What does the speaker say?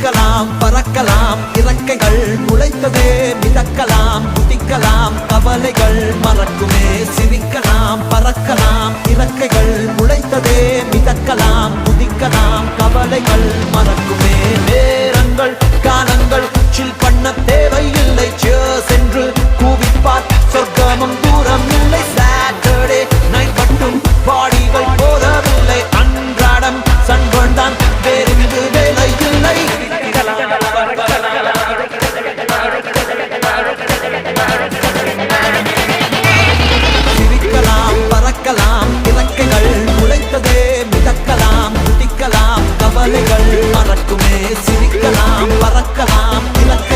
சிரிக்கலாம் பறக்கலாம் இறக்கைகள் முளைத்ததே மிதக்கலாம் குதிக்கலாம் கவலைகள் மறக்குமே சிரிக்கலாம் பறக்கலாம் இறக்கைகள் முளைத்ததே மிதக்கலாம் குதிக்கலாம் கவலைகள் மறக்குமே நேரங்கள் காலங்கள் சில் பண்ண தேவையில்லை சென்று கூவிப்பார் சொர்க்கமும் தூரம் இல்லை சாட்டர்டே நைட் மட்டும் பாடிகள் போதவில்லை அன்றாடம் சண்பந்தான் வேறிங்கு வேலை இல்லை சிரிக்கலாம் பறக்கலாம் இறக்கைகள் முளைத்ததே மிதக்கலாம் குதிக்கலாம் கவலைகள் மறக்குமே சிரிக்கலாம் பறக்கலாம் இறக்கை